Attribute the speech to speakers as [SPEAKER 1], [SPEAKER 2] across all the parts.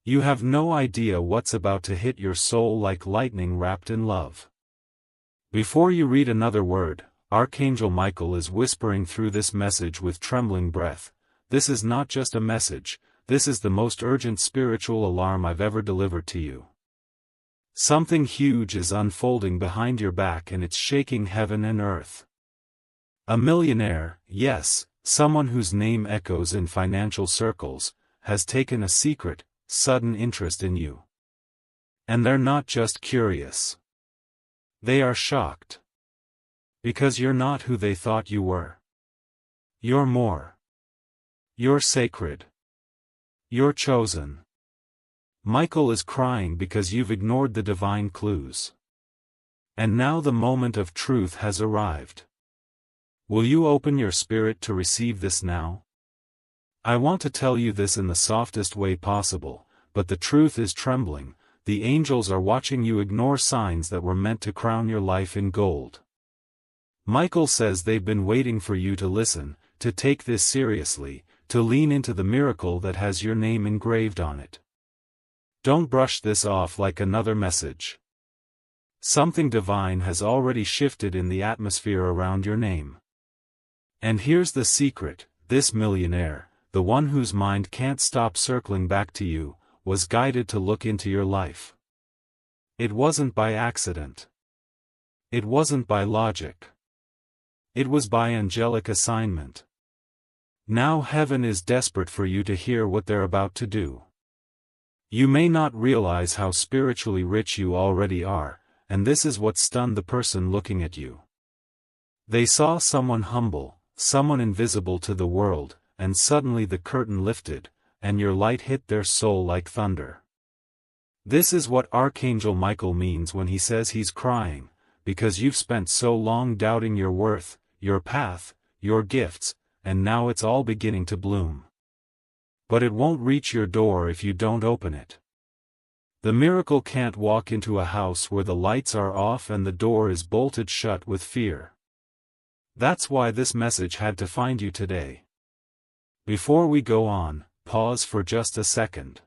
[SPEAKER 1] You have no idea what's about to hit your soul like lightning wrapped in love. Before you read another word, Archangel Michael is whispering through this message with trembling breath. This is not just a message, this is the most urgent spiritual alarm I've ever delivered to you. Something huge is unfolding behind your back and it's shaking heaven and earth. A millionaire, yes, someone whose name echoes in financial circles, has taken a secret, sudden interest in you. And they're not just curious. They are shocked. Because you're not who they thought you were. You're more. You're sacred. You're chosen. Michael is crying because you've ignored the divine clues. And now the moment of truth has arrived. Will you open your spirit to receive this now? I want to tell you this in the softest way possible, but the truth is trembling. The angels are watching you ignore signs that were meant to crown your life in gold. Michael says they've been waiting for you to listen, to take this seriously, to lean into the miracle that has your name engraved on it. Don't brush this off like another message. Something divine has already shifted in the atmosphere around your name. And here's the secret, this millionaire, the one whose mind can't stop circling back to you, was guided to look into your life. It wasn't by accident. It wasn't by logic. It was by angelic assignment. Now heaven is desperate for you to hear what they're about to do. You may not realize how spiritually rich you already are, and this is what stunned the person looking at you. They saw someone humble, someone invisible to the world, and suddenly the curtain lifted, and your light hit their soul like thunder. This is what Archangel Michael means when he says he's crying, because you've spent so long doubting your worth, your path, your gifts, and now it's all beginning to bloom. But it won't reach your door if you don't open it. The miracle can't walk into a house where the lights are off and the door is bolted shut with fear. That's why this message had to find you today. Before we go on, pause for just a second.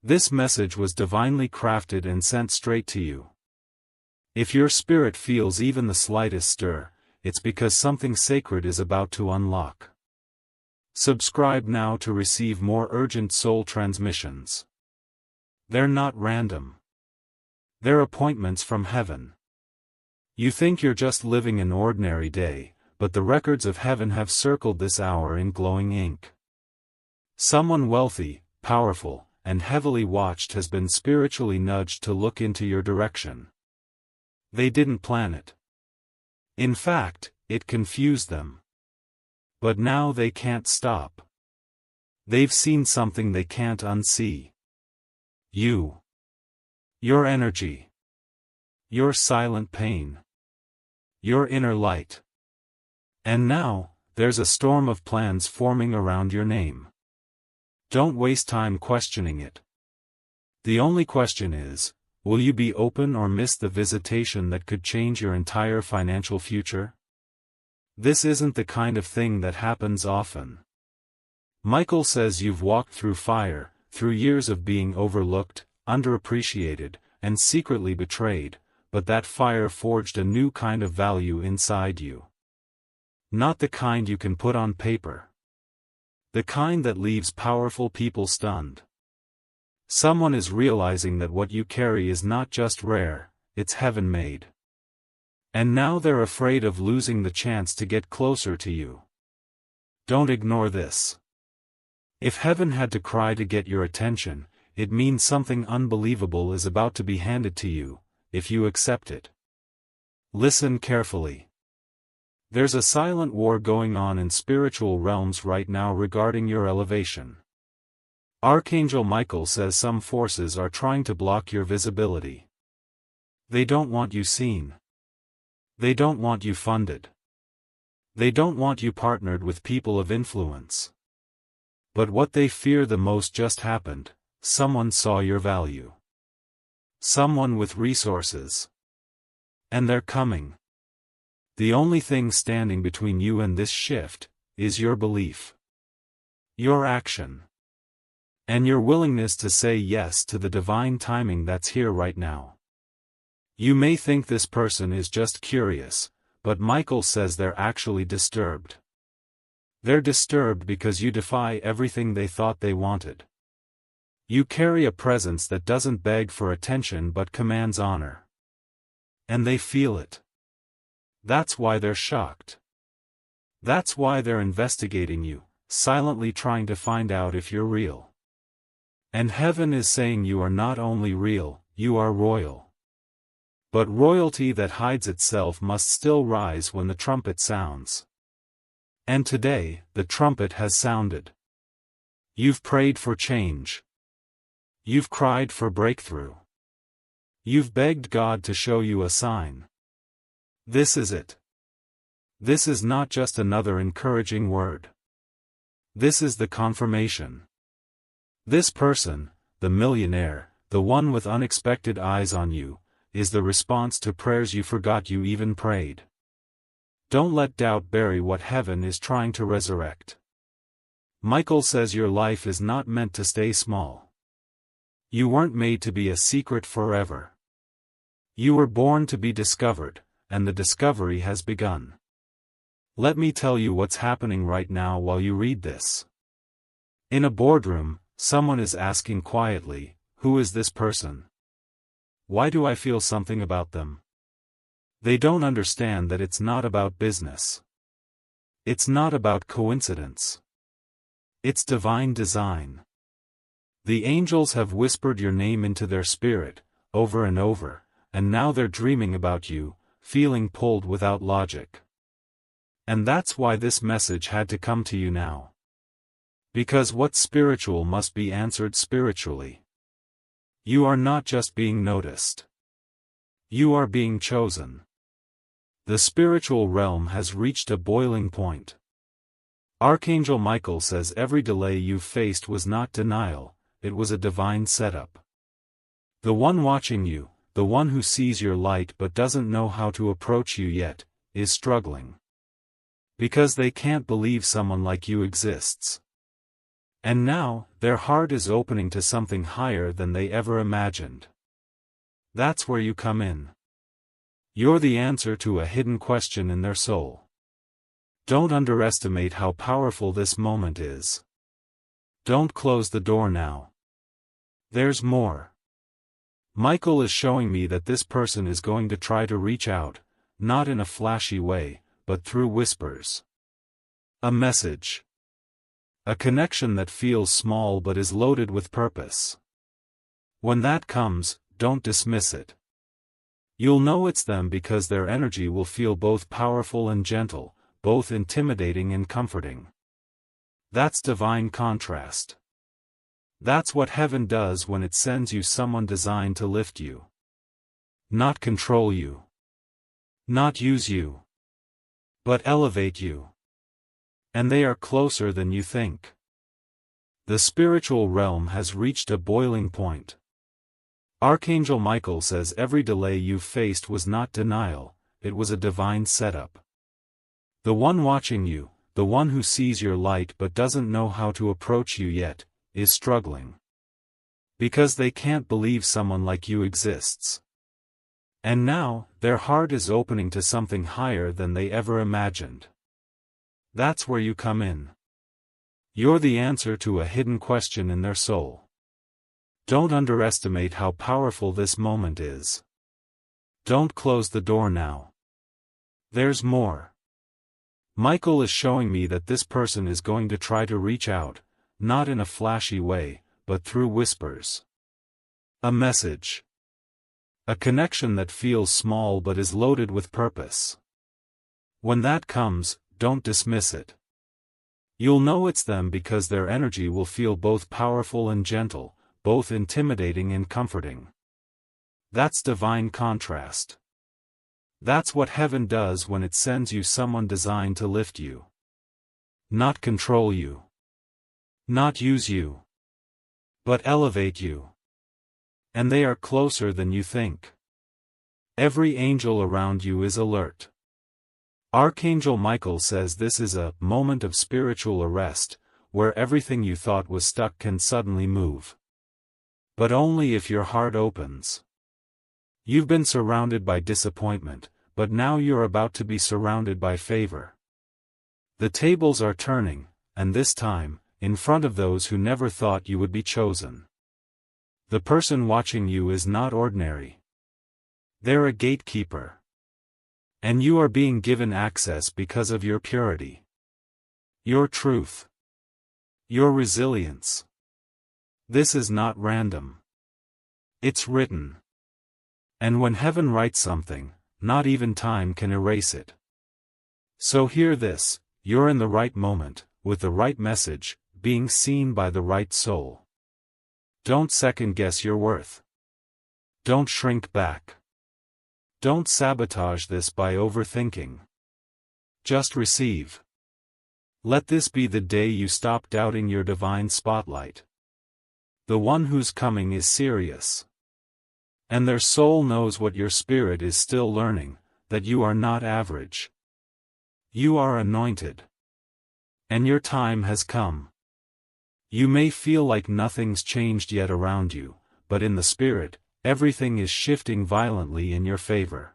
[SPEAKER 1] This message was divinely crafted and sent straight to you. If your spirit feels even the slightest stir, it's because something sacred is about to unlock. Subscribe now to receive more urgent soul transmissions. They're not random. They're appointments from heaven. You think you're just living an ordinary day, but the records of heaven have circled this hour in glowing ink. Someone wealthy, powerful, and heavily watched has been spiritually nudged to look into your direction. They didn't plan it. In fact, it confused them. But now they can't stop. They've seen something they can't unsee. You. Your energy. Your silent pain. Your inner light. And now, there's a storm of plans forming around your name. Don't waste time questioning it. The only question is, will you be open or miss the visitation that could change your entire financial future? This isn't the kind of thing that happens often. Michael says you've walked through fire, through years of being overlooked, underappreciated, and secretly betrayed, but that fire forged a new kind of value inside you. Not the kind you can put on paper. The kind that leaves powerful people stunned. Someone is realizing that what you carry is not just rare, it's heaven-made. And now they're afraid of losing the chance to get closer to you. Don't ignore this. If heaven had to cry to get your attention, it means something unbelievable is about to be handed to you, if you accept it. Listen carefully. There's a silent war going on in spiritual realms right now regarding your elevation. Archangel Michael says some forces are trying to block your visibility. They don't want you seen. They don't want you funded. They don't want you partnered with people of influence. But what they fear the most just happened. Someone saw your value. Someone with resources. And they're coming. The only thing standing between you and this shift is your belief. Your action. and your willingness to say yes to the divine timing that's here right now. You may think this person is just curious, but Michael says they're actually disturbed. They're disturbed because you defy everything they thought they wanted. You carry a presence that doesn't beg for attention but commands honor. And they feel it. That's why they're shocked. That's why they're investigating you, silently trying to find out if you're real. And heaven is saying you are not only real, you are royal. But royalty that hides itself must still rise when the trumpet sounds. And today, the trumpet has sounded. You've prayed for change. You've cried for breakthrough. You've begged God to show you a sign. This is it. This is not just another encouraging word. This is the confirmation. This person, the millionaire, the one with unexpected eyes on you, is the response to prayers you forgot you even prayed. Don't let doubt bury what heaven is trying to resurrect. Michael says your life is not meant to stay small. You weren't made to be a secret forever. You were born to be discovered, and the discovery has begun. Let me tell you what's happening right now while you read this. In a boardroom, someone is asking quietly, "Who is this person? Why do I feel something about them?" They don't understand that it's not about business. It's not about coincidence. It's divine design. The angels have whispered your name into their spirit, over and over, and now they're dreaming about you, feeling pulled without logic. And that's why this message had to come to you now. Because what's spiritual must be answered spiritually. You are not just being noticed. You are being chosen. The spiritual realm has reached a boiling point. Archangel Michael says every delay you've faced was not denial, it was a divine setup. The one watching you, the one who sees your light but doesn't know how to approach you yet, is struggling. Because they can't believe someone like you exists. And now, their heart is opening to something higher than they ever imagined. That's where you come in. You're the answer to a hidden question in their soul. Don't underestimate how powerful this moment is. Don't close the door now. There's more. Michael is showing me that this person is going to try to reach out, not in a flashy way, but through whispers. A message. A connection that feels small but is loaded with purpose. When that comes, don't dismiss it. You'll know it's them because their energy will feel both powerful and gentle, both intimidating and comforting. That's divine contrast. That's what heaven does when it sends you someone designed to lift you. Not control you. Not use you. But elevate you. And they are closer than you think. The spiritual realm has reached a boiling point. Archangel Michael says every delay you've faced was not denial, it was a divine setup. The one watching you, the one who sees your light but doesn't know how to approach you yet, is struggling. Because they can't believe someone like you exists. And now, their heart is opening to something higher than they ever imagined. That's where you come in. You're the answer to a hidden question in their soul. Don't underestimate how powerful this moment is. Don't close the door now. There's more. Michael is showing me that this person is going to try to reach out, not in a flashy way, but through whispers. A message. A connection that feels small but is loaded with purpose. When that comes, don't dismiss it. You'll know it's them because their energy will feel both powerful and gentle, both intimidating and comforting. That's divine contrast. That's what heaven does when it sends you someone designed to lift you. Not control you. Not use you. But elevate you. And they are closer than you think. Every angel around you is alert. Archangel Michael says this is a moment of spiritual arrest, where everything you thought was stuck can suddenly move. But only if your heart opens. You've been surrounded by disappointment, but now you're about to be surrounded by favor. The tables are turning, and this time, in front of those who never thought you would be chosen. The person watching you is not ordinary. They're a gatekeeper. And you are being given access because of your purity. Your truth. Your resilience. This is not random. It's written. And when heaven writes something, not even time can erase it. So hear this, you're in the right moment, with the right message, being seen by the right soul. Don't second-guess your worth. Don't shrink back. Don't sabotage this by overthinking. Just receive. Let this be the day you stop doubting your divine spotlight. The one who's coming is serious. And their soul knows what your spirit is still learning, that you are not average. You are anointed. And your time has come. You may feel like nothing's changed yet around you, but in the spirit, everything is shifting violently in your favor.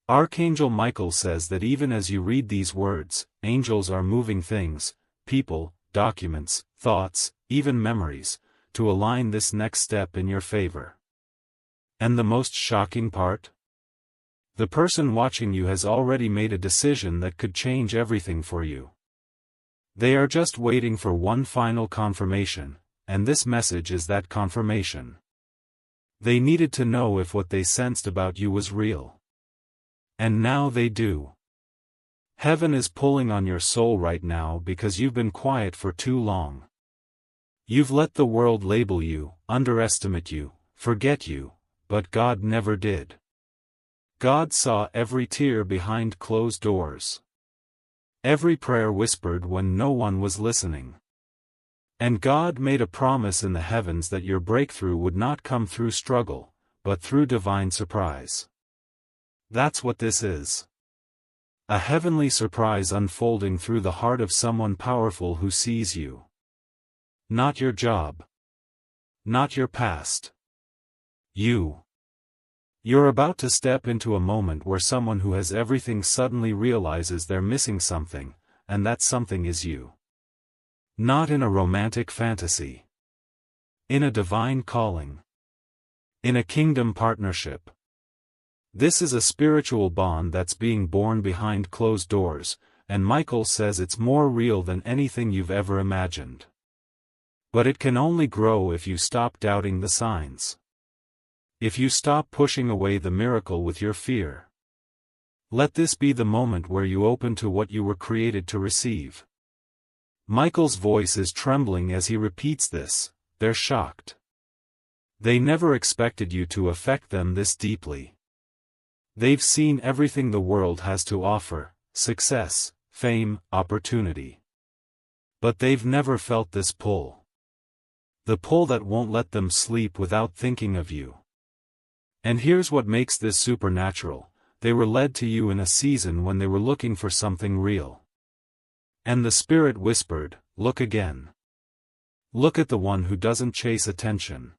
[SPEAKER 1] Archangel Michael says that even as you read these words, angels are moving things, people, documents, thoughts, even memories, to align this next step in your favor. And the most shocking part? The person watching you has already made a decision that could change everything for you. They are just waiting for one final confirmation, and this message is that confirmation. They needed to know if what they sensed about you was real. And now they do. Heaven is pulling on your soul right now because you've been quiet for too long. You've let the world label you, underestimate you, forget you, but God never did. God saw every tear behind closed doors. Every prayer whispered when no one was listening. And God made a promise in the heavens that your breakthrough would not come through struggle, but through divine surprise. That's what this is. A heavenly surprise unfolding through the heart of someone powerful who sees you. Not your job. Not your past. You. You're about to step into a moment where someone who has everything suddenly realizes they're missing something, and that something is you. Not in a romantic fantasy. In a divine calling. In a kingdom partnership. This is a spiritual bond that's being born behind closed doors, and Michael says it's more real than anything you've ever imagined. But it can only grow if you stop doubting the signs. If you stop pushing away the miracle with your fear. Let this be the moment where you open to what you were created to receive. Michael's voice is trembling as he repeats this. They're shocked. They never expected you to affect them this deeply. They've seen everything the world has to offer, success, fame, opportunity. But they've never felt this pull. The pull that won't let them sleep without thinking of you. And here's what makes this supernatural, they were led to you in a season when they were looking for something real. And the Spirit whispered, look again. Look at the one who doesn't chase attention.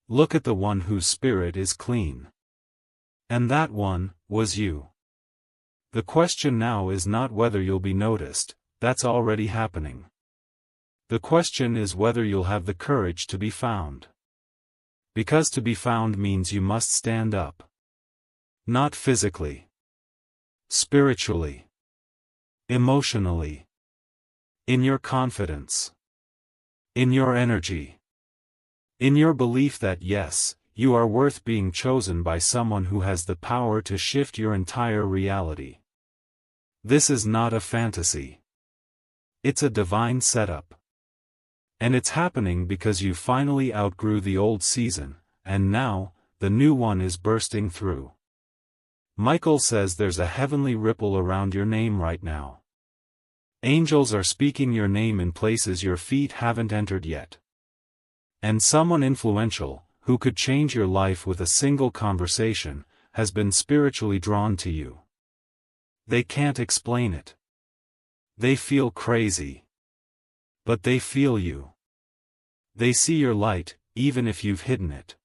[SPEAKER 1] Look at the one whose spirit is clean. And that one, was you. The question now is not whether you'll be noticed, that's already happening. The question is whether you'll have the courage to be found. Because to be found means you must stand up. Not physically. Spiritually. Emotionally. In your confidence. In your energy. In your belief that yes, you are worth being chosen by someone who has the power to shift your entire reality. This is not a fantasy. It's a divine setup. And it's happening because you finally outgrew the old season, and now, the new one is bursting through. Michael says there's a heavenly ripple around your name right now. Angels are speaking your name in places your feet haven't entered yet. And someone influential, who could change your life with a single conversation, has been spiritually drawn to you. They can't explain it. They feel crazy. But they feel you. They see your light, even if you've hidden it.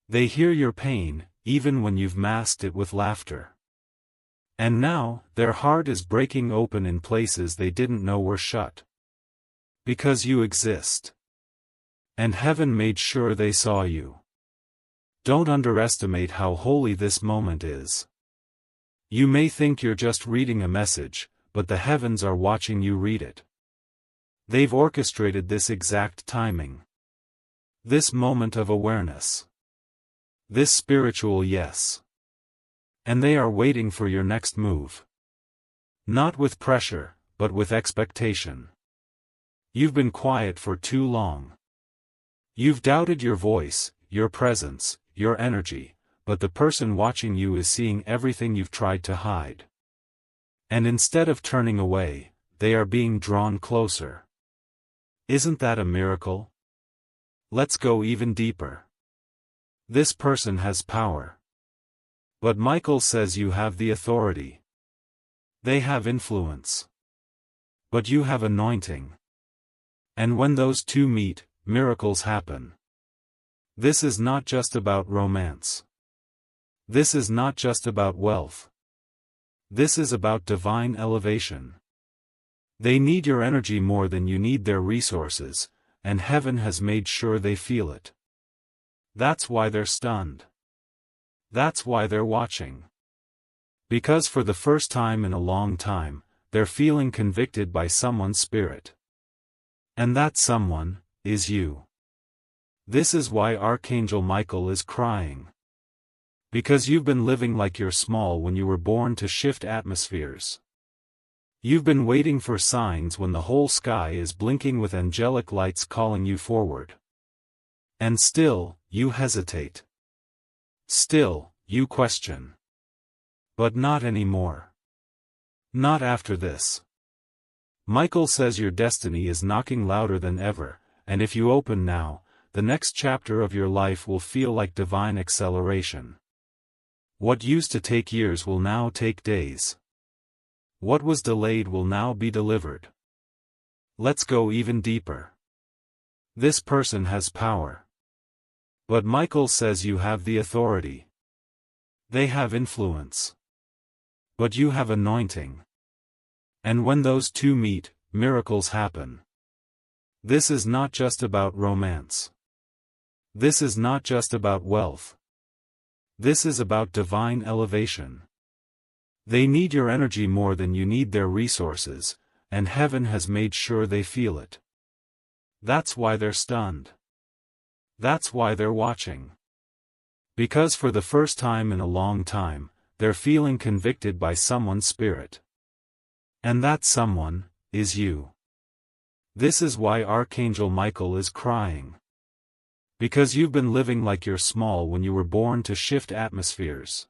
[SPEAKER 1] They hear your pain, even when you've masked it with laughter. And now, their heart is breaking open in places they didn't know were shut. Because you exist. And heaven made sure they saw you. Don't underestimate how holy this moment is. You may think you're just reading a message, but the heavens are watching you read it. They've orchestrated this exact timing. This moment of awareness. This spiritual yes. And they are waiting for your next move. Not with pressure, but with expectation. You've been quiet for too long. You've doubted your voice, your presence, your energy, but the person watching you is seeing everything you've tried to hide. And instead of turning away, they are being drawn closer. Isn't that a miracle? Let's go even deeper. This person has power. But Michael says you have the authority. They have influence. But you have anointing. And when those two meet, miracles happen. This is not just about romance. This is not just about wealth. This is about divine elevation. They need your energy more than you need their resources, and heaven has made sure they feel it. That's why they're stunned. That's why they're watching. Because for the first time in a long time, they're feeling convicted by someone's spirit. And that someone is you. This is why Archangel Michael is crying. Because you've been living like you're small when you were born to shift atmospheres. You've been waiting for signs when the whole sky is blinking with angelic lights calling you forward. And still, you hesitate. Still, you question. But not anymore. Not after this. Michael says your destiny is knocking louder than ever, and if you open now, the next chapter of your life will feel like divine acceleration. What used to take years will now take days. What was delayed will now be delivered. Let's go even deeper. This person has power. But Michael says you have the authority. They have influence. But you have anointing. And when those two meet, miracles happen. This is not just about romance. This is not just about wealth. This is about divine elevation. They need your energy more than you need their resources, and heaven has made sure they feel it. That's why they're stunned. That's why they're watching. Because for the first time in a long time, they're feeling convicted by someone's spirit. And that someone is you. This is why Archangel Michael is crying. Because you've been living like you're small when you were born to shift atmospheres.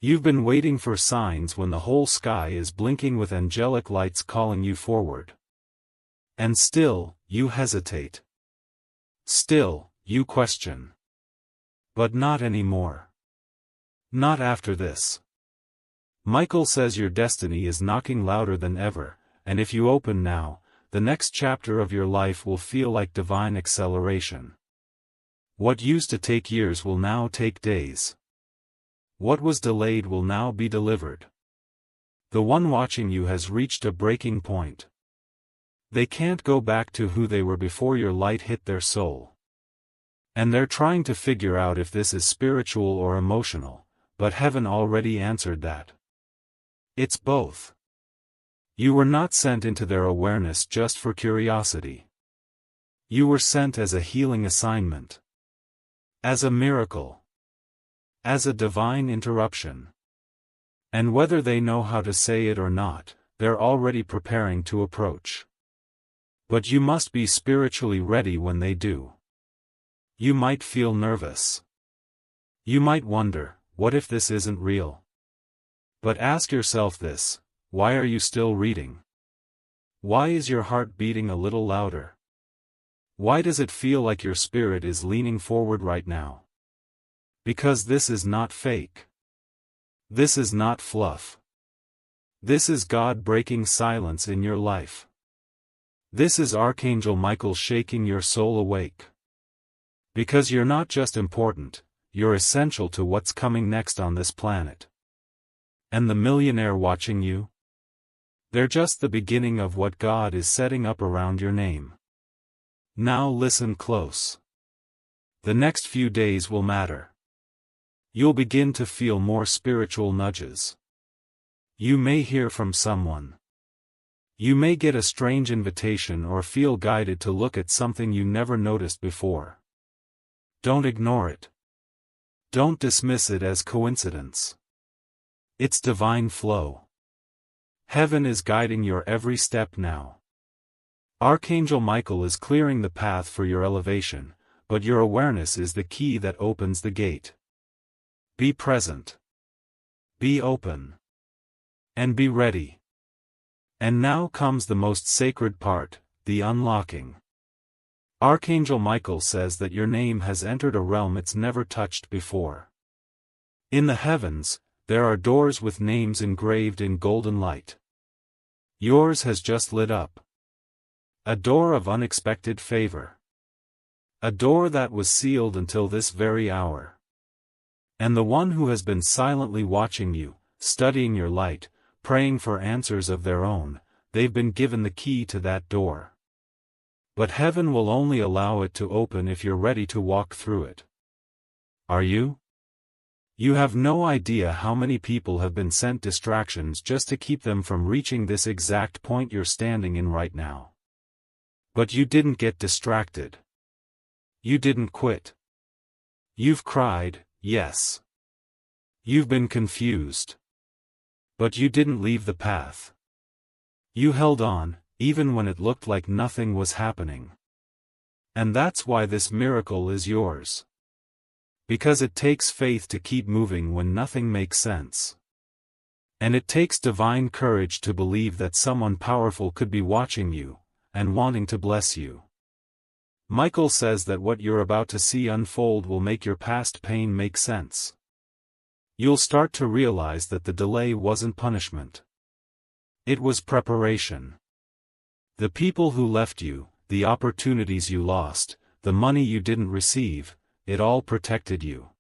[SPEAKER 1] You've been waiting for signs when the whole sky is blinking with angelic lights calling you forward. And still, you hesitate. Still, you question. But not anymore. Not after this. Michael says your destiny is knocking louder than ever, and if you open now, the next chapter of your life will feel like divine acceleration. What used to take years will now take days. What was delayed will now be delivered. The one watching you has reached a breaking point. They can't go back to who they were before your light hit their soul. And they're trying to figure out if this is spiritual or emotional, but heaven already answered that. It's both. You were not sent into their awareness just for curiosity. You were sent as a healing assignment. As a miracle. As a divine interruption. And whether they know how to say it or not, they're already preparing to approach. But you must be spiritually ready when they do. You might feel nervous. You might wonder, what if this isn't real? But ask yourself this, why are you still reading? Why is your heart beating a little louder? Why does it feel like your spirit is leaning forward right now? Because this is not fake. This is not fluff. This is God breaking silence in your life. This is Archangel Michael shaking your soul awake. Because you're not just important, you're essential to what's coming next on this planet. And the millionaire watching you? They're just the beginning of what God is setting up around your name. Now listen close. The next few days will matter. You'll begin to feel more spiritual nudges. You may hear from someone. You may get a strange invitation or feel guided to look at something you never noticed before. Don't ignore it. Don't dismiss it as coincidence. It's divine flow. Heaven is guiding your every step now. Archangel Michael is clearing the path for your elevation, but your awareness is the key that opens the gate. Be present. Be open. And be ready. And now comes the most sacred part, the unlocking. Archangel Michael says that your name has entered a realm it's never touched before. In the heavens, there are doors with names engraved in golden light. Yours has just lit up. A door of unexpected favor. A door that was sealed until this very hour. And the one who has been silently watching you, studying your light, praying for answers of their own, they've been given the key to that door. But heaven will only allow it to open if you're ready to walk through it. Are you? You have no idea how many people have been sent distractions just to keep them from reaching this exact point you're standing in right now. But you didn't get distracted. You didn't quit. You've cried, yes. You've been confused. But you didn't leave the path. You held on, even when it looked like nothing was happening. And that's why this miracle is yours. Because it takes faith to keep moving when nothing makes sense. And it takes divine courage to believe that someone powerful could be watching you, and wanting to bless you. Michael says that what you're about to see unfold will make your past pain make sense. You'll start to realize that the delay wasn't punishment. It was preparation. The people who left you, the opportunities you lost, the money you didn't receive, it all protected you.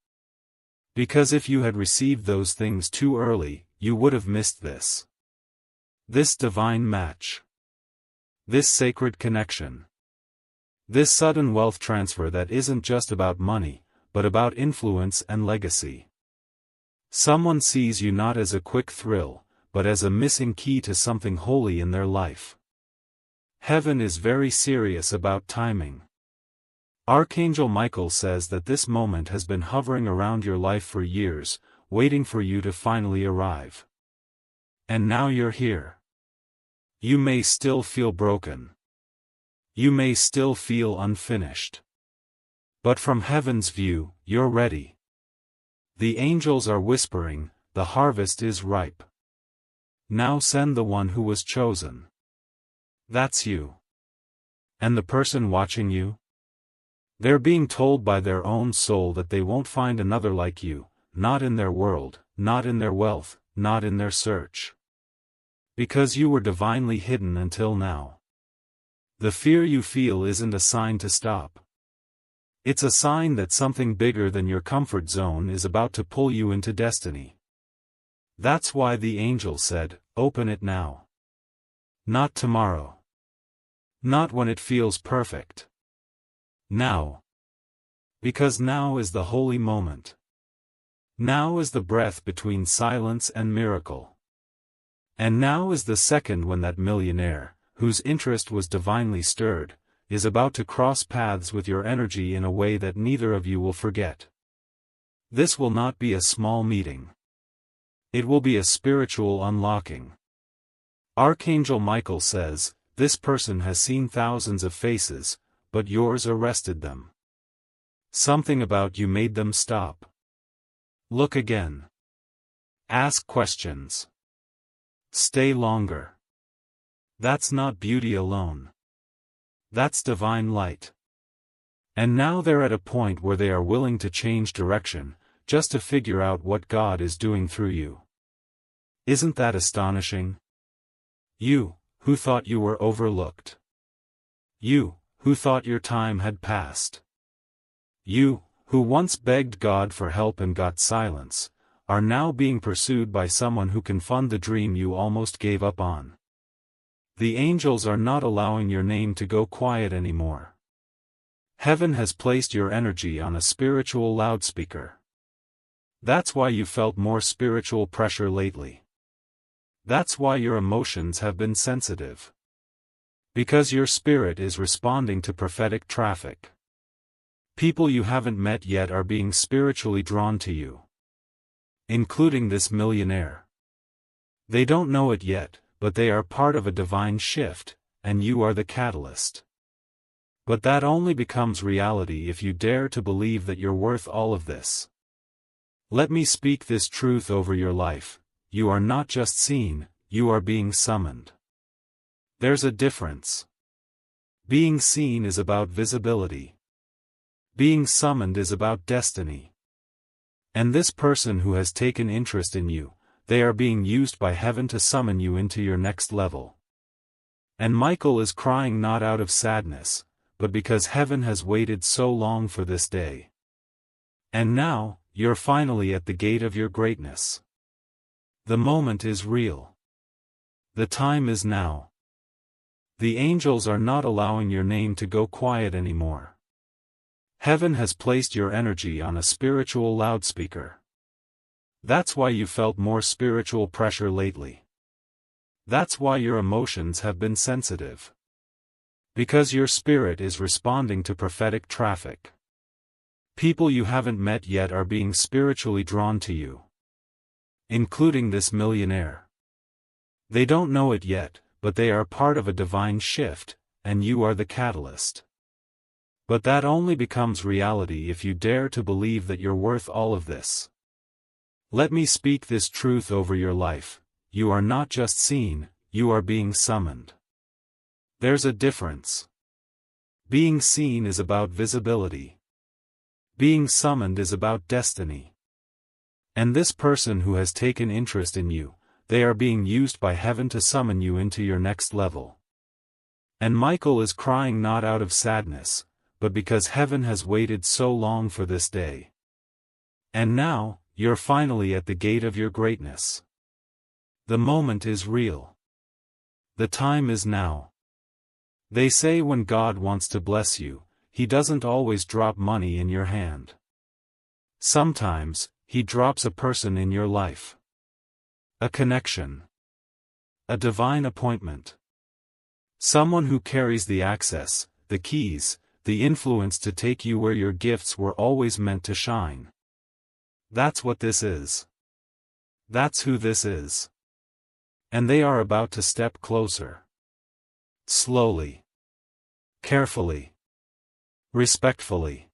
[SPEAKER 1] Because if you had received those things too early, you would have missed this. This divine match. This sacred connection. This sudden wealth transfer that isn't just about money, but about influence and legacy. Someone sees you not as a quick thrill, but as a missing key to something holy in their life. Heaven is very serious about timing. Archangel Michael says that this moment has been hovering around your life for years, waiting for you to finally arrive. And now you're here. You may still feel broken. You may still feel unfinished. But from heaven's view, you're ready. The angels are whispering, the harvest is ripe. Now send the one who was chosen. That's you. And the person watching you? They're being told by their own soul that they won't find another like you, not in their world, not in their wealth, not in their search. Because you were divinely hidden until now. The fear you feel isn't a sign to stop. It's a sign that something bigger than your comfort zone is about to pull you into destiny. That's why the angel said, open it now. Not tomorrow. Not when it feels perfect. Now. Because now is the holy moment. Now is the breath between silence and miracle. And now is the second when that millionaire, whose interest was divinely stirred, is about to cross paths with your energy in a way that neither of you will forget. This will not be a small meeting. It will be a spiritual unlocking. Archangel Michael says, this person has seen thousands of faces, but yours arrested them. Something about you made them stop. Look again. Ask questions. Stay longer. That's not beauty alone. That's divine light. And now they're at a point where they are willing to change direction, just to figure out what God is doing through you. Isn't that astonishing? You, who thought you were overlooked. You, who thought your time had passed. You, who once begged God for help and got silence, are now being pursued by someone who can fund the dream you almost gave up on. The angels are not allowing your name to go quiet anymore. Heaven has placed your energy on a spiritual loudspeaker. That's why you felt more spiritual pressure lately. That's why your emotions have been sensitive. Because your spirit is responding to prophetic traffic. People you haven't met yet are being spiritually drawn to you. Including this millionaire. They don't know it yet, but they are part of a divine shift, and you are the catalyst. But that only becomes reality if you dare to believe that you're worth all of this. Let me speak this truth over your life: you are not just seen, you are being summoned. There's a difference. Being seen is about visibility. Being summoned is about destiny. And this person who has taken interest in you, they are being used by heaven to summon you into your next level. And Michael is crying not out of sadness, but because heaven has waited so long for this day. And now, you're finally at the gate of your greatness. The moment is real. The time is now. The angels are not allowing your name to go quiet anymore. Heaven has placed your energy on a spiritual loudspeaker. That's why you felt more spiritual pressure lately. That's why your emotions have been sensitive. Because your spirit is responding to prophetic traffic. People you haven't met yet are being spiritually drawn to you. Including this millionaire. They don't know it yet, but they are part of a divine shift, and you are the catalyst. But that only becomes reality if you dare to believe that you're worth all of this. Let me speak this truth over your life: you are not just seen, you are being summoned. There's a difference. Being seen is about visibility. Being summoned is about destiny. And this person who has taken interest in you, they are being used by heaven to summon you into your next level. And Michael is crying not out of sadness, but because heaven has waited so long for this day. And now, you're finally at the gate of your greatness. The moment is real. The time is now. They say when God wants to bless you, He doesn't always drop money in your hand. Sometimes, He drops a person in your life. A connection. A divine appointment. Someone who carries the access, the keys, the influence to take you where your gifts were always meant to shine. That's what this is. That's who this is. And they are about to step closer. Slowly. Carefully. Respectfully.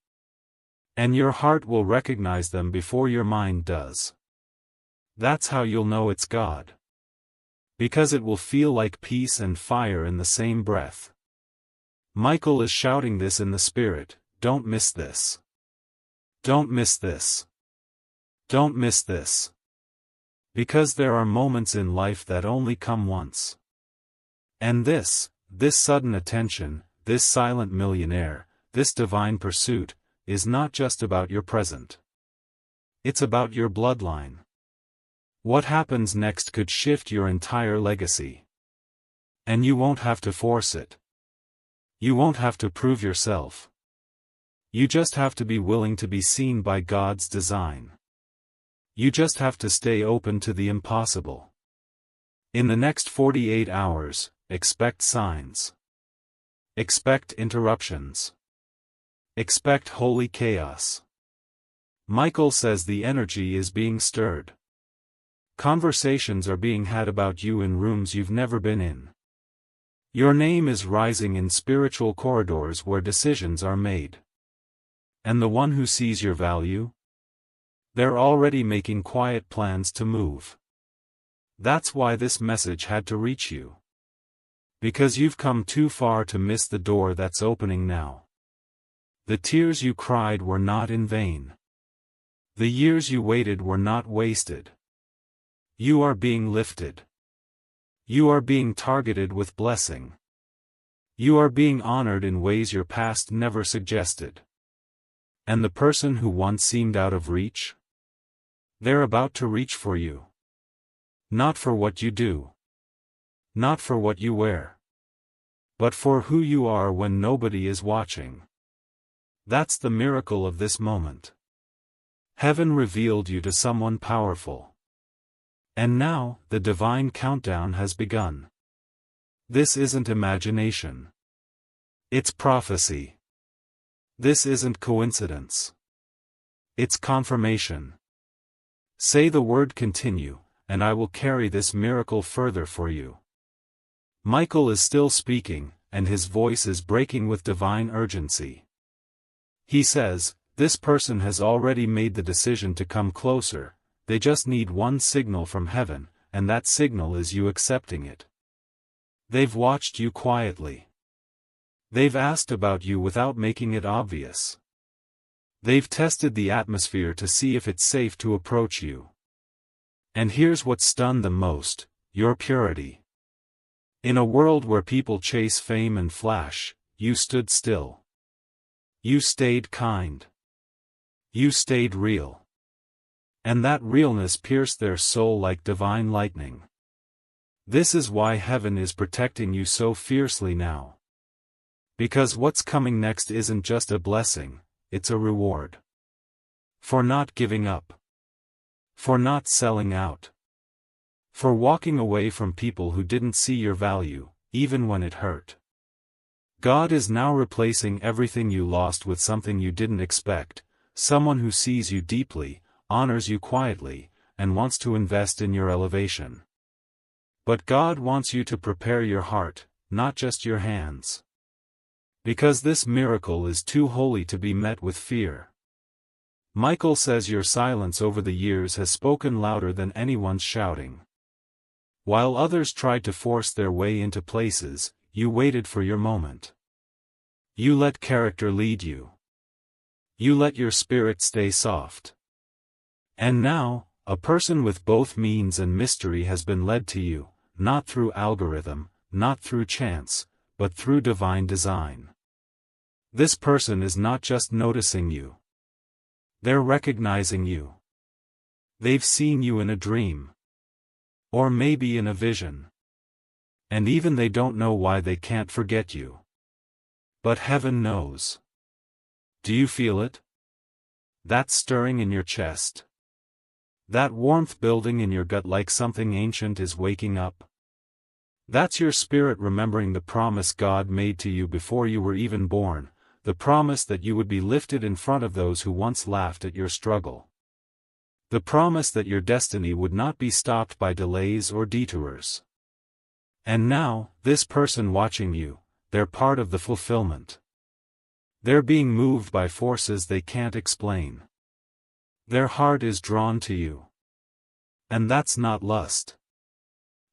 [SPEAKER 1] And your heart will recognize them before your mind does. That's how you'll know it's God. Because it will feel like peace and fire in the same breath. Michael is shouting this in the spirit: don't miss this. Don't miss this. Don't miss this. Because there are moments in life that only come once. And this sudden attention, this silent millionaire, this divine pursuit, is not just about your present. It's about your bloodline. What happens next could shift your entire legacy. And you won't have to force it. You won't have to prove yourself. You just have to be willing to be seen by God's design. You just have to stay open to the impossible. In the next 48 hours, expect signs. Expect interruptions. Expect holy chaos. Michael says the energy is being stirred. Conversations are being had about you in rooms you've never been in. Your name is rising in spiritual corridors where decisions are made. And the one who sees your value? They're already making quiet plans to move. That's why this message had to reach you. Because you've come too far to miss the door that's opening now. The tears you cried were not in vain. The years you waited were not wasted. You are being lifted. You are being targeted with blessing. You are being honored in ways your past never suggested. And the person who once seemed out of reach? They're about to reach for you. Not for what you do. Not for what you wear. But for who you are when nobody is watching. That's the miracle of this moment. Heaven revealed you to someone powerful. And now, the divine countdown has begun. This isn't imagination. It's prophecy. This isn't coincidence. It's confirmation. Say the word continue, and I will carry this miracle further for you. Michael is still speaking, and his voice is breaking with divine urgency. He says, this person has already made the decision to come closer, they just need one signal from heaven, and that signal is you accepting it. They've watched you quietly. They've asked about you without making it obvious. They've tested the atmosphere to see if it's safe to approach you. And here's what stunned them most, your purity. In a world where people chase fame and flash, you stood still. You stayed kind. You stayed real. And that realness pierced their soul like divine lightning. This is why heaven is protecting you so fiercely now. Because what's coming next isn't just a blessing, it's a reward. For not giving up. For not selling out. For walking away from people who didn't see your value, even when it hurt. God is now replacing everything you lost with something you didn't expect, someone who sees you deeply, honors you quietly, and wants to invest in your elevation. But God wants you to prepare your heart, not just your hands. Because this miracle is too holy to be met with fear. Michael says your silence over the years has spoken louder than anyone's shouting. While others tried to force their way into places, you waited for your moment. You let character lead you. You let your spirit stay soft. And now, a person with both means and mystery has been led to you, not through algorithm, not through chance, but through divine design. This person is not just noticing you. They're recognizing you. They've seen you in a dream. Or maybe in a vision. And even they don't know why they can't forget you. But heaven knows. Do you feel it? That stirring in your chest. That warmth building in your gut like something ancient is waking up. That's your spirit remembering the promise God made to you before you were even born, the promise that you would be lifted in front of those who once laughed at your struggle. The promise that your destiny would not be stopped by delays or detours. And now, this person watching you, they're part of the fulfillment. They're being moved by forces they can't explain. Their heart is drawn to you. And that's not lust.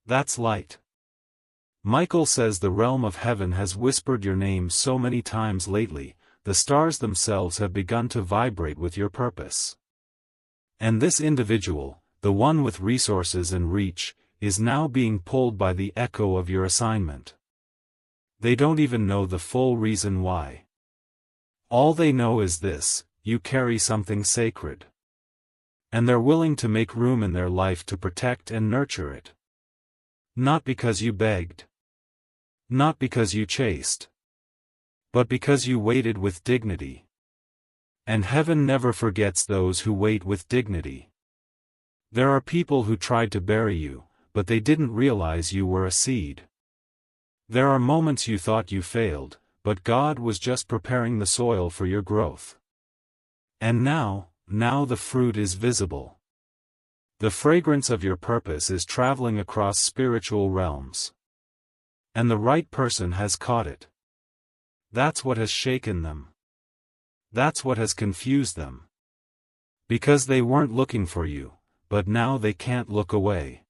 [SPEAKER 1] That's light. Michael says the realm of heaven has whispered your name so many times lately, the stars themselves have begun to vibrate with your purpose. And this individual, the one with resources and reach, is now being pulled by the echo of your assignment. They don't even know the full reason why. All they know is this: you carry something sacred. And they're willing to make room in their life to protect and nurture it. Not because you begged. Not because you chased. But because you waited with dignity. And heaven never forgets those who wait with dignity. There are people who tried to bury you, but they didn't realize you were a seed. There are moments you thought you failed, but God was just preparing the soil for your growth. And now the fruit is visible. The fragrance of your purpose is traveling across spiritual realms. And the right person has caught it. That's what has shaken them. That's what has confused them. Because they weren't looking for you, but now they can't look away.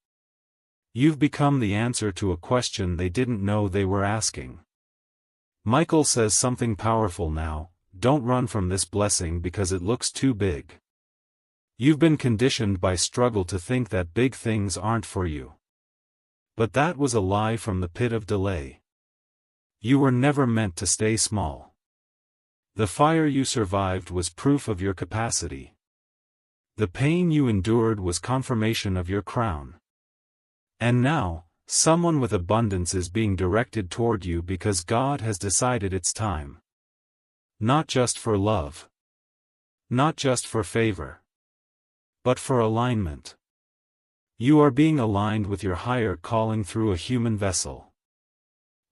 [SPEAKER 1] You've become the answer to a question they didn't know they were asking. Michael says something powerful now: don't run from this blessing because it looks too big. You've been conditioned by struggle to think that big things aren't for you. But that was a lie from the pit of delay. You were never meant to stay small. The fire you survived was proof of your capacity. The pain you endured was confirmation of your crown. And now, someone with abundance is being directed toward you because God has decided it's time. Not just for love. Not just for favor. But for alignment. You are being aligned with your higher calling through a human vessel.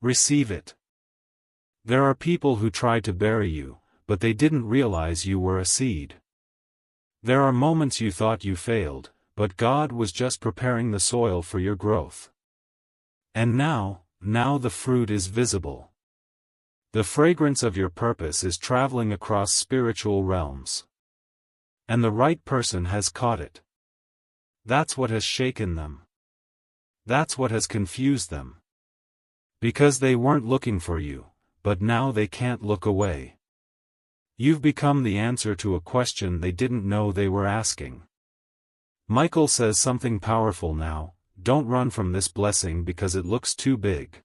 [SPEAKER 1] Receive it. There are people who tried to bury you, but they didn't realize you were a seed. There are moments you thought you failed, but God was just preparing the soil for your growth. And now the fruit is visible. The fragrance of your purpose is traveling across spiritual realms. And the right person has caught it. That's what has shaken them. That's what has confused them. Because they weren't looking for you, but now they can't look away. You've become the answer to a question they didn't know they were asking. Michael says something powerful now: don't run from this blessing because it looks too big.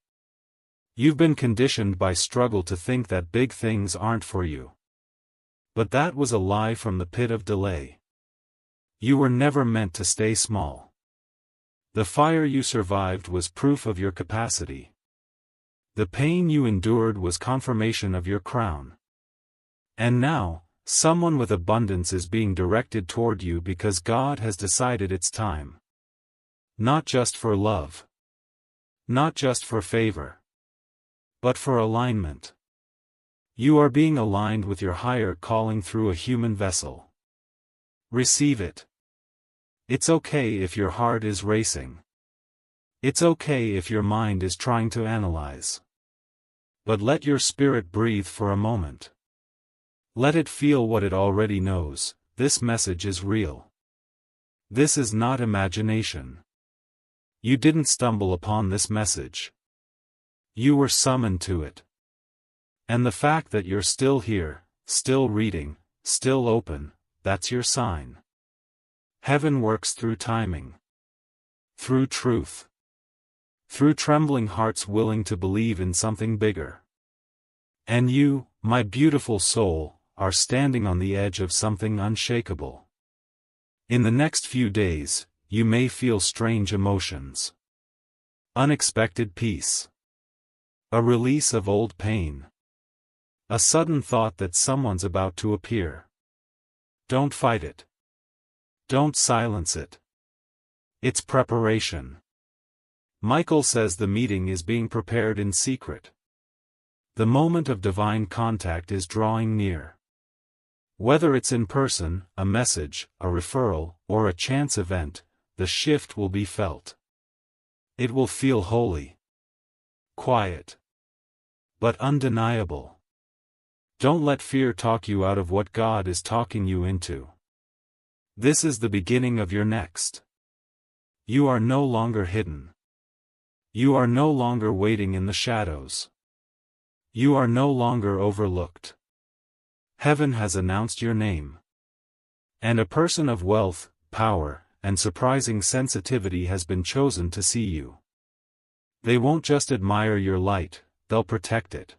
[SPEAKER 1] You've been conditioned by struggle to think that big things aren't for you. But that was a lie from the pit of delay. You were never meant to stay small. The fire you survived was proof of your capacity. The pain you endured was confirmation of your crown. And now, someone with abundance is being directed toward you because God has decided it's time. Not just for love. Not just for favor. But for alignment. You are being aligned with your higher calling through a human vessel. Receive it. It's okay if your heart is racing. It's okay if your mind is trying to analyze. But let your spirit breathe for a moment. Let it feel what it already knows: this message is real. This is not imagination. You didn't stumble upon this message. You were summoned to it. And the fact that you're still here, still reading, still open, that's your sign. Heaven works through timing. Through truth. Through trembling hearts willing to believe in something bigger. And you, my beautiful soul, are standing on the edge of something unshakable. In the next few days, you may feel strange emotions. Unexpected peace. A release of old pain. A sudden thought that someone's about to appear. Don't fight it. Don't silence it. It's preparation. Michael says the meeting is being prepared in secret. The moment of divine contact is drawing near. Whether it's in person, a message, a referral, or a chance event, the shift will be felt. It will feel holy. Quiet. But undeniable. Don't let fear talk you out of what God is talking you into. This is the beginning of your next. You are no longer hidden. You are no longer waiting in the shadows. You are no longer overlooked. Heaven has announced your name. And a person of wealth, power, and surprising sensitivity has been chosen to see you. They won't just admire your light, they'll protect it.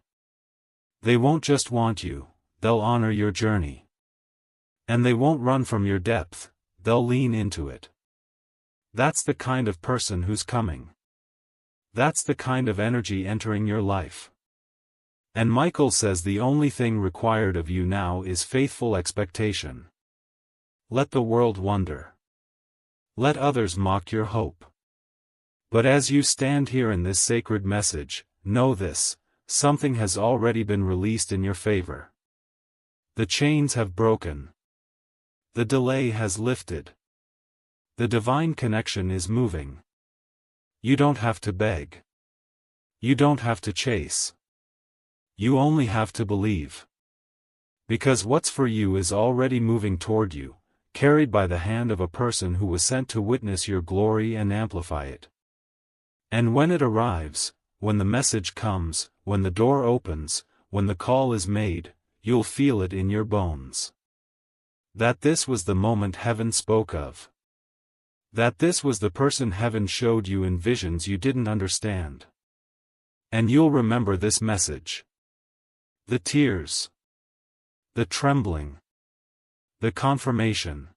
[SPEAKER 1] They won't just want you, they'll honor your journey. And they won't run from your depth, they'll lean into it. That's the kind of person who's coming. That's the kind of energy entering your life. And Michael says the only thing required of you now is faithful expectation. Let the world wonder. Let others mock your hope. But as you stand here in this sacred message, know this: something has already been released in your favor. The chains have broken. The delay has lifted. The divine connection is moving. You don't have to beg. You don't have to chase. You only have to believe. Because what's for you is already moving toward you, carried by the hand of a person who was sent to witness your glory and amplify it. And when it arrives, when the message comes, when the door opens, when the call is made, you'll feel it in your bones. That this was the moment heaven spoke of. That this was the person heaven showed you in visions you didn't understand. And you'll remember this message. The tears. The trembling. The confirmation.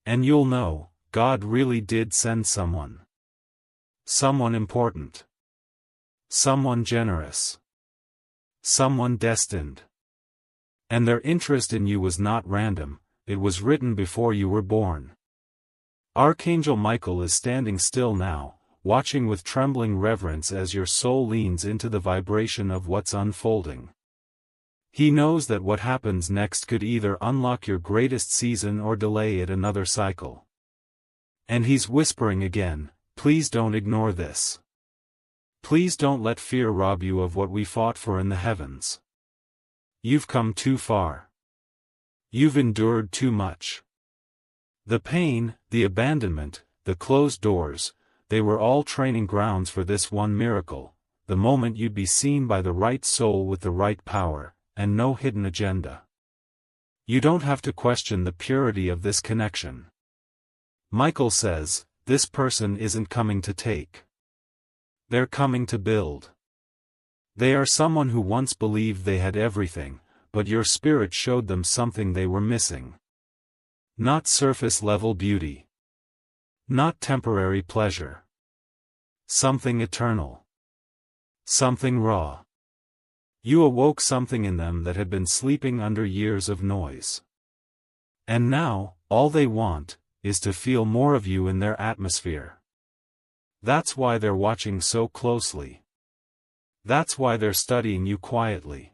[SPEAKER 1] And you'll know, God really did send someone. Someone important. Someone generous. Someone destined. And their interest in you was not random, it was written before you were born. Archangel Michael is standing still now, watching with trembling reverence as your soul leans into the vibration of what's unfolding. He knows that what happens next could either unlock your greatest season or delay it another cycle. And he's whispering again, please don't ignore this. Please don't let fear rob you of what we fought for in the heavens. You've come too far. You've endured too much. The pain, the abandonment, the closed doors, they were all training grounds for this one miracle, the moment you'd be seen by the right soul with the right power, and no hidden agenda. You don't have to question the purity of this connection. Michael says, this person isn't coming to take. They're coming to build. They are someone who once believed they had everything, but your spirit showed them something they were missing. Not surface-level beauty. Not temporary pleasure. Something eternal. Something raw. You awoke something in them that had been sleeping under years of noise. And now, all they want, is to feel more of you in their atmosphere. That's why they're watching so closely. That's why they're studying you quietly.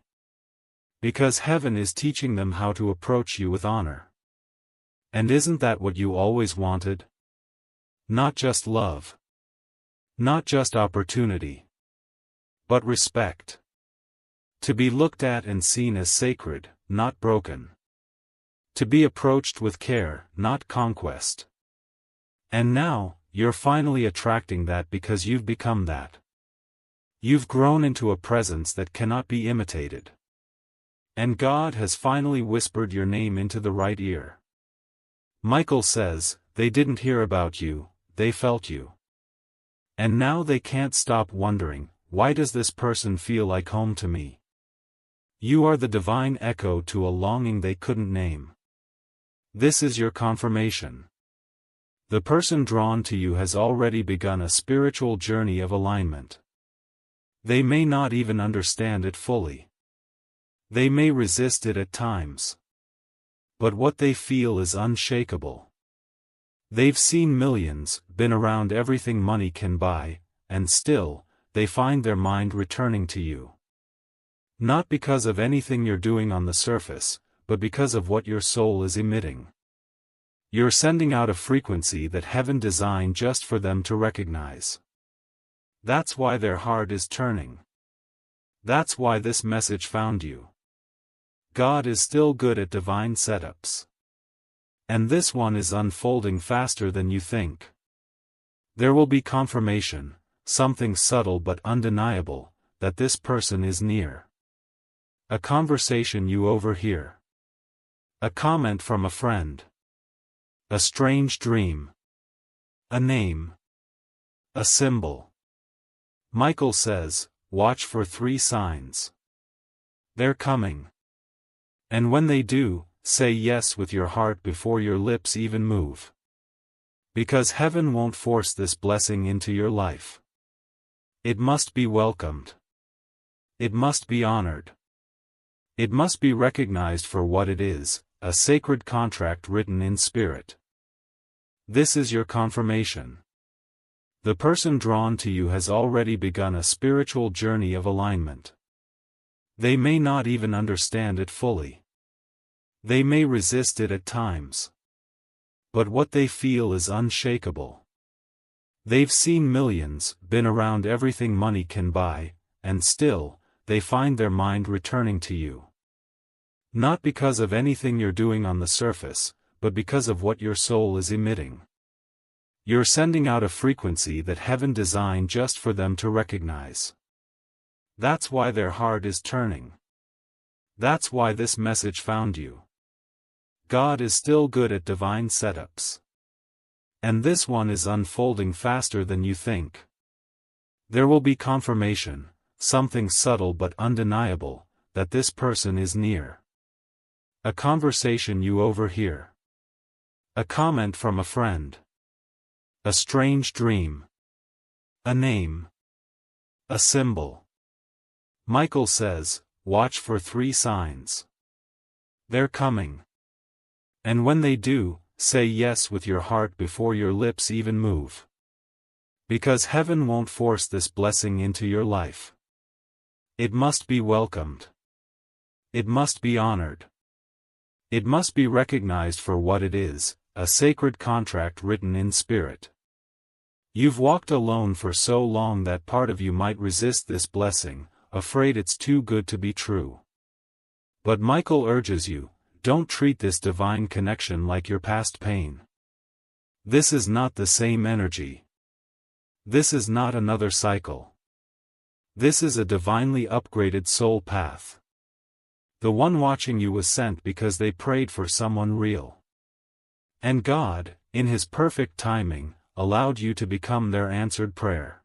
[SPEAKER 1] Because heaven is teaching them how to approach you with honor. And isn't that what you always wanted? Not just love. Not just opportunity. But respect. To be looked at and seen as sacred, not broken. To be approached with care, not conquest. And now, you're finally attracting that because you've become that. You've grown into a presence that cannot be imitated. And God has finally whispered your name into the right ear. Michael says, they didn't hear about you, they felt you. And now they can't stop wondering, why does this person feel like home to me? You are the divine echo to a longing they couldn't name. This is your confirmation. The person drawn to you has already begun a spiritual journey of alignment. They may not even understand it fully. They may resist it at times. But what they feel is unshakable. They've seen millions, been around everything money can buy, and still, they find their mind returning to you. Not because of anything you're doing on the surface, but because of what your soul is emitting. You're sending out a frequency that heaven designed just for them to recognize. That's why their heart is turning. That's why this message found you. God is still good at divine setups. And this one is unfolding faster than you think. There will be confirmation, something subtle but undeniable, that this person is near. A conversation you overhear. A comment from a friend. A strange dream. A name. A symbol. Michael says, watch for 3 signs. They're coming. And when they do, say yes with your heart before your lips even move. Because heaven won't force this blessing into your life. It must be welcomed. It must be honored. It must be recognized for what it is, a sacred contract written in spirit. This is your confirmation. The person drawn to you has already begun a spiritual journey of alignment. They may not even understand it fully. They may resist it at times. But what they feel is unshakable. They've seen millions, been around everything money can buy, and still, they find their mind returning to you. Not because of anything you're doing on the surface, but because of what your soul is emitting. You're sending out a frequency that heaven designed just for them to recognize. That's why their heart is turning. That's why this message found you. God is still good at divine setups. And this one is unfolding faster than you think. There will be confirmation, something subtle but undeniable, that this person is near. A conversation you overhear. A comment from a friend. A strange dream. A name. A symbol. Michael says, watch for 3 signs. They're coming. And when they do, say yes with your heart before your lips even move. Because heaven won't force this blessing into your life. It must be welcomed. It must be honored. It must be recognized for what it is, a sacred contract written in spirit. You've walked alone for so long that part of you might resist this blessing, afraid it's too good to be true. But Michael urges you, don't treat this divine connection like your past pain. This is not the same energy. This is not another cycle. This is a divinely upgraded soul path. The one watching you was sent because they prayed for someone real. And God, in His perfect timing, allowed you to become their answered prayer.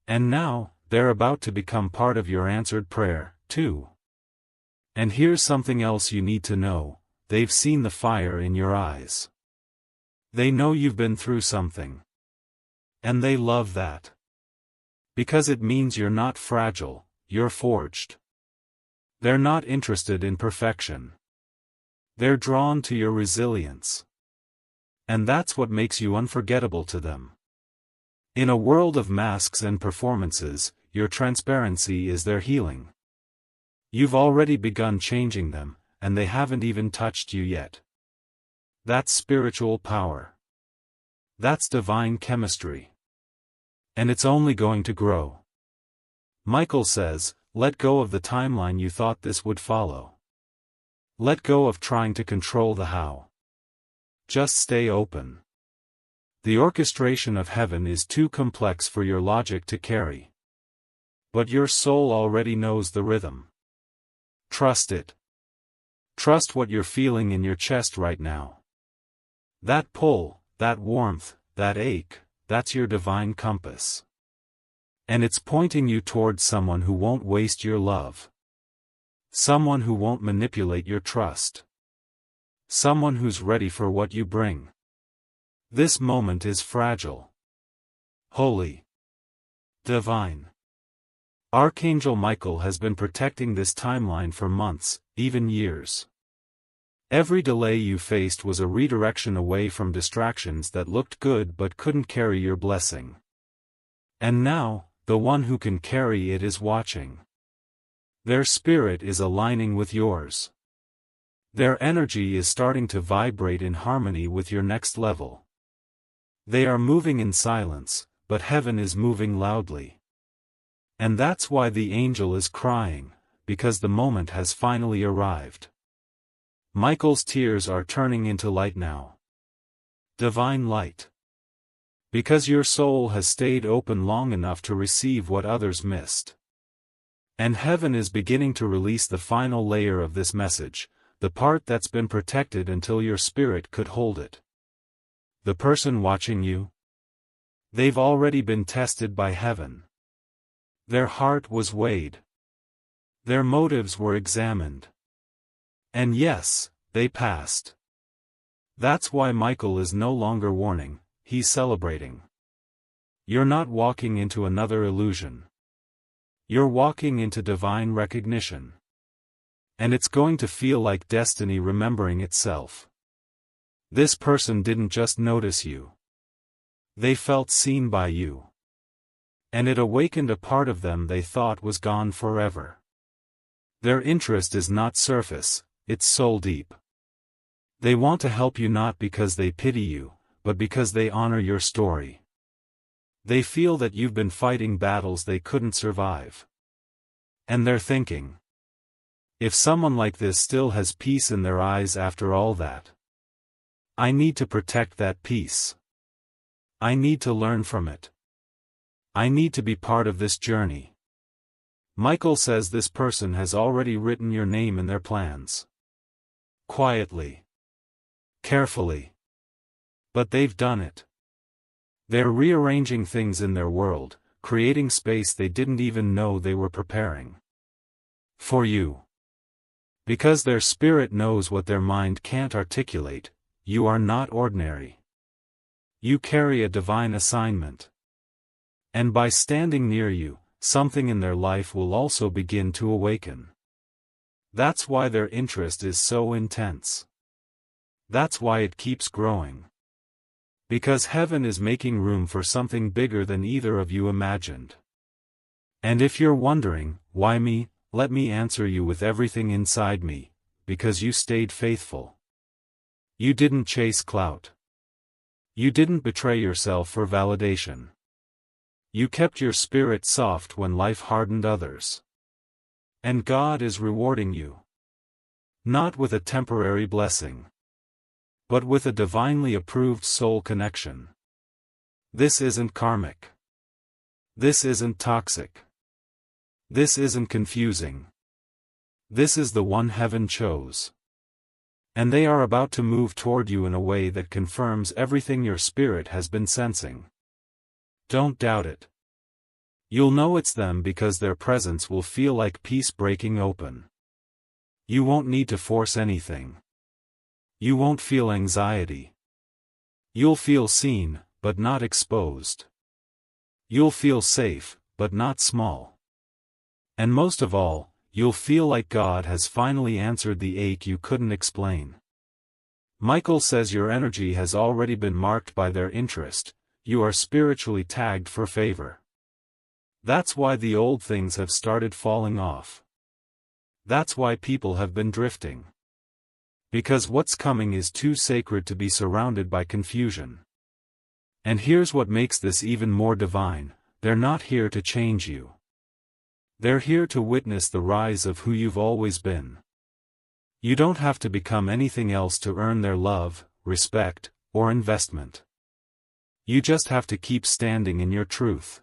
[SPEAKER 1] And now, they're about to become part of your answered prayer, too. And here's something else you need to know, they've seen the fire in your eyes. They know you've been through something. And they love that. Because it means you're not fragile, you're forged. They're not interested in perfection. They're drawn to your resilience. And that's what makes you unforgettable to them. In a world of masks and performances, your transparency is their healing. You've already begun changing them, and they haven't even touched you yet. That's spiritual power. That's divine chemistry. And it's only going to grow. Michael says, let go of the timeline you thought this would follow. Let go of trying to control the how. Just stay open. The orchestration of heaven is too complex for your logic to carry. But your soul already knows the rhythm. Trust it. Trust what you're feeling in your chest right now. That pull, that warmth, that ache, that's your divine compass. And it's pointing you towards someone who won't waste your love. Someone who won't manipulate your trust. Someone who's ready for what you bring. This moment is fragile. Holy. Divine. Archangel Michael has been protecting this timeline for months, even years. Every delay you faced was a redirection away from distractions that looked good but couldn't carry your blessing. And now, the one who can carry it is watching. Their spirit is aligning with yours. Their energy is starting to vibrate in harmony with your next level. They are moving in silence, but heaven is moving loudly. And that's why the angel is crying, because the moment has finally arrived. Michael's tears are turning into light now. Divine light. Because your soul has stayed open long enough to receive what others missed. And heaven is beginning to release the final layer of this message, the part that's been protected until your spirit could hold it. The person watching you? They've already been tested by heaven. Their heart was weighed. Their motives were examined. And yes, they passed. That's why Michael is no longer warning, he's celebrating. You're not walking into another illusion. You're walking into divine recognition. And it's going to feel like destiny remembering itself. This person didn't just notice you. They felt seen by you. And it awakened a part of them they thought was gone forever. Their interest is not surface, it's soul deep. They want to help you not because they pity you, but because they honor your story. They feel that you've been fighting battles they couldn't survive. And they're thinking, if someone like this still has peace in their eyes after all that, I need to protect that peace. I need to learn from it. I need to be part of this journey. Michael says this person has already written your name in their plans. Quietly. Carefully. But they've done it. They're rearranging things in their world, creating space they didn't even know they were preparing for you. Because their spirit knows what their mind can't articulate, you are not ordinary. You carry a divine assignment. And by standing near you, something in their life will also begin to awaken. That's why their interest is so intense. That's why it keeps growing. Because heaven is making room for something bigger than either of you imagined. And if you're wondering, why me, let me answer you with everything inside me, because you stayed faithful. You didn't chase clout. You didn't betray yourself for validation. You kept your spirit soft when life hardened others. And God is rewarding you. Not with a temporary blessing, but with a divinely approved soul connection. This isn't karmic. This isn't toxic. This isn't confusing. This is the one heaven chose. And they are about to move toward you in a way that confirms everything your spirit has been sensing. Don't doubt it. You'll know it's them because their presence will feel like peace breaking open. You won't need to force anything. You won't feel anxiety. You'll feel seen, but not exposed. You'll feel safe, but not small. And most of all, you'll feel like God has finally answered the ache you couldn't explain. Michael says your energy has already been marked by their interest, you are spiritually tagged for favor. That's why the old things have started falling off. That's why people have been drifting. Because what's coming is too sacred to be surrounded by confusion. And here's what makes this even more divine, they're not here to change you. They're here to witness the rise of who you've always been. You don't have to become anything else to earn their love, respect, or investment. You just have to keep standing in your truth.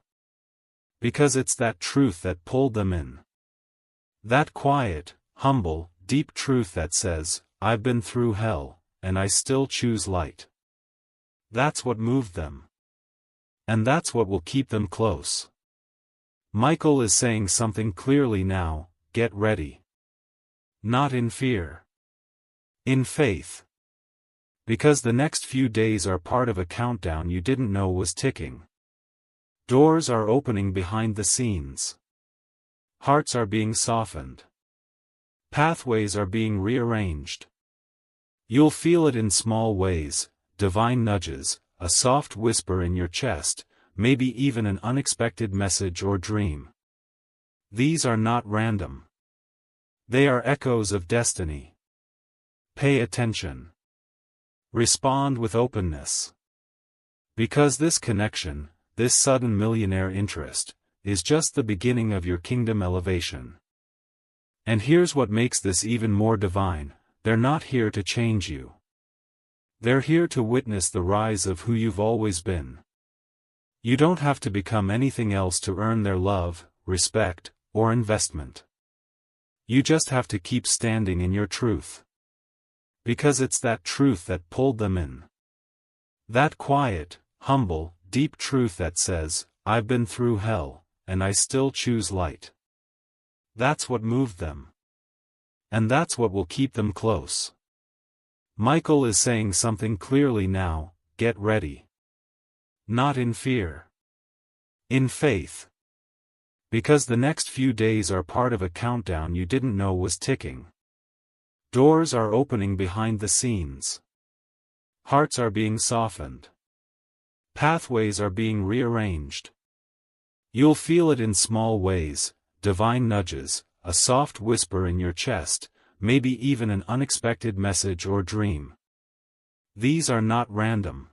[SPEAKER 1] Because it's that truth that pulled them in. That quiet, humble, deep truth that says, I've been through hell, and I still choose light. That's what moved them. And that's what will keep them close. Michael is saying something clearly now, get ready. Not in fear. In faith. Because the next few days are part of a countdown you didn't know was ticking. Doors are opening behind the scenes. Hearts are being softened. Pathways are being rearranged. You'll feel it in small ways, divine nudges, a soft whisper in your chest, maybe even an unexpected message or dream. These are not random. They are echoes of destiny. Pay attention. Respond with openness. Because this connection, this sudden millionaire interest, is just the beginning of your kingdom elevation. And here's what makes this even more divine, they're not here to change you. They're here to witness the rise of who you've always been. You don't have to become anything else to earn their love, respect, or investment. You just have to keep standing in your truth. Because it's that truth that pulled them in. That quiet, humble, deep truth that says, I've been through hell, and I still choose light. That's what moved them. And that's what will keep them close. Michael is saying something clearly now, get ready. Not in fear. In faith. Because the next few days are part of a countdown you didn't know was ticking. Doors are opening behind the scenes. Hearts are being softened. Pathways are being rearranged. You'll feel it in small ways, divine nudges, a soft whisper in your chest, maybe even an unexpected message or dream. These are not random.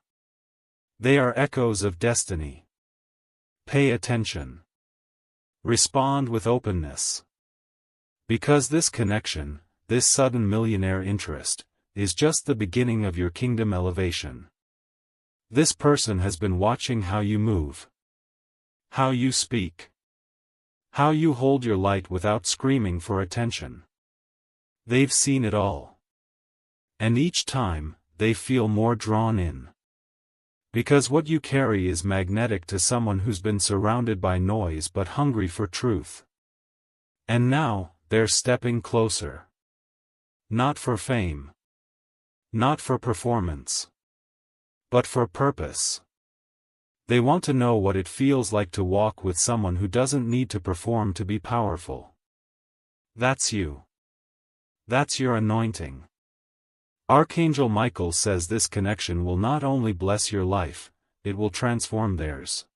[SPEAKER 1] They are echoes of destiny. Pay attention. Respond with openness. Because this connection, this sudden millionaire interest, is just the beginning of your kingdom elevation. This person has been watching how you move. How you speak. How you hold your light without screaming for attention. They've seen it all. And each time, they feel more drawn in. Because what you carry is magnetic to someone who's been surrounded by noise but hungry for truth. And now, they're stepping closer. Not for fame. Not for performance. But for purpose. They want to know what it feels like to walk with someone who doesn't need to perform to be powerful. That's you. That's your anointing. Archangel Michael says this connection will not only bless your life, it will transform theirs.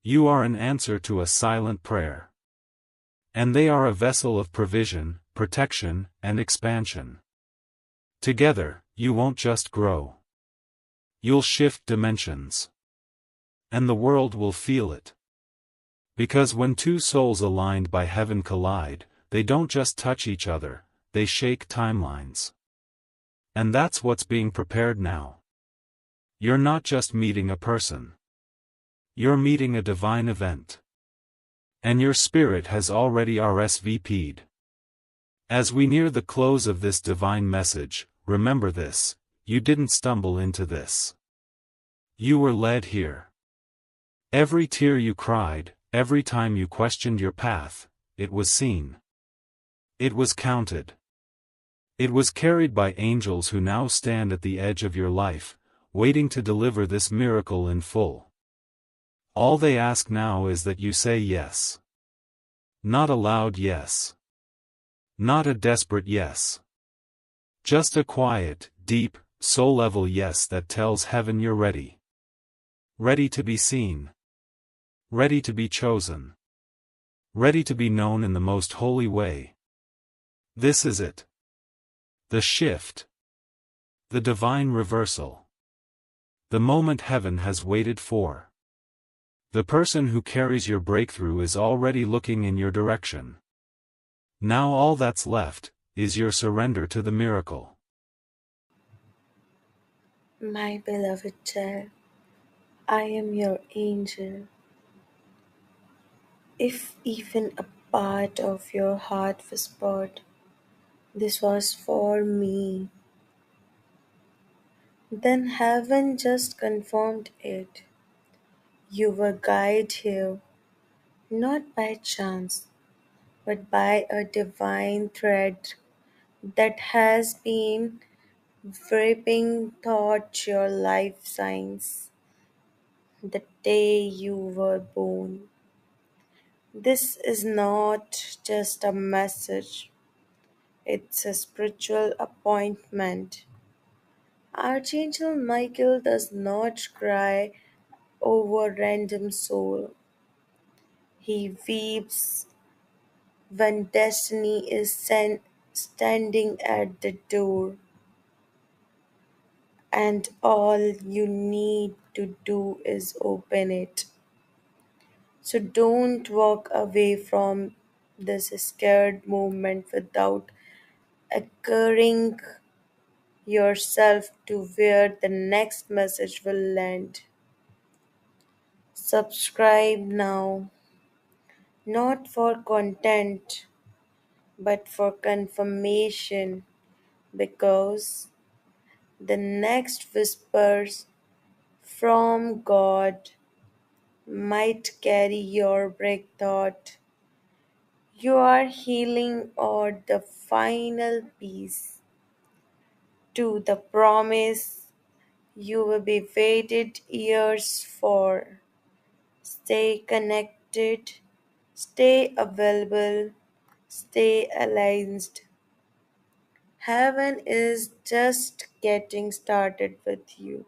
[SPEAKER 1] You are an answer to a silent prayer. And they are a vessel of provision, protection, and expansion. Together, you won't just grow. You'll shift dimensions. And the world will feel it. Because when two souls aligned by heaven collide, they don't just touch each other, they shake timelines. And that's what's being prepared now. You're not just meeting a person. You're meeting a divine event. And your spirit has already RSVP'd. As we near the close of this divine message, remember this: you didn't stumble into this. You were led here. Every tear you cried, every time you questioned your path, it was seen. It was counted. It was carried by angels who now stand at the edge of your life, waiting to deliver this miracle in full. All they ask now is that you say yes. Not a loud yes. Not a desperate yes. Just a quiet, deep, soul-level yes that tells heaven you're ready. Ready to be seen. Ready to be chosen. Ready to be known in the most holy way. This is it. The shift. The divine reversal. The moment heaven has waited for. The person who carries your breakthrough is already looking in your direction. Now all that's left is your surrender to the miracle.
[SPEAKER 2] My beloved child, I am your angel. If even a part of your heart whispered, "This was for me," then heaven just confirmed it. You were guided here, not by chance, but by a divine thread that has been wrapping throughout your life since the day you were born. This is not just a message, it's a spiritual appointment. Archangel Michael does not cry over random soul. He weeps when destiny is standing at the door, and all you need to do is open it. So don't walk away from this scared moment without anchoring yourself to where the next message will land. Subscribe now, not for content, but for confirmation, because the next whispers from God might carry your break thought, your healing, or the final piece to the promise you will be waited years for. Stay connected, stay available, stay aligned. Heaven is just getting started with you.